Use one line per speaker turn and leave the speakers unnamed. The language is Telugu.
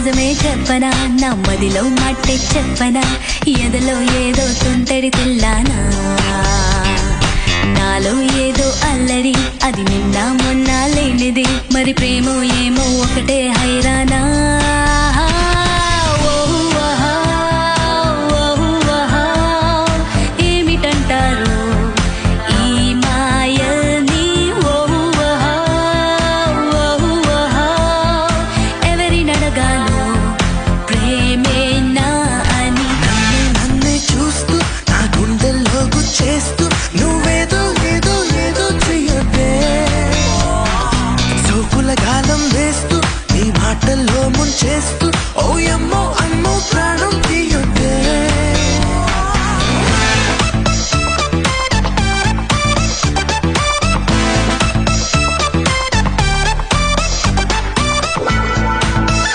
నిజమే చెప్పనా, నమ్మదిలో మట్టే చెప్పనా, ఎదలో ఏదో తుంటరి తెల్లానా, నాలో ఏదో అల్లరి, అది నిన్న మొన్న లేనిది, మరి ప్రేమో ఏమో ఒకటే హైరానా. ఏమిటంటారు ఈ మాయల్ని, ఎవరినడగాను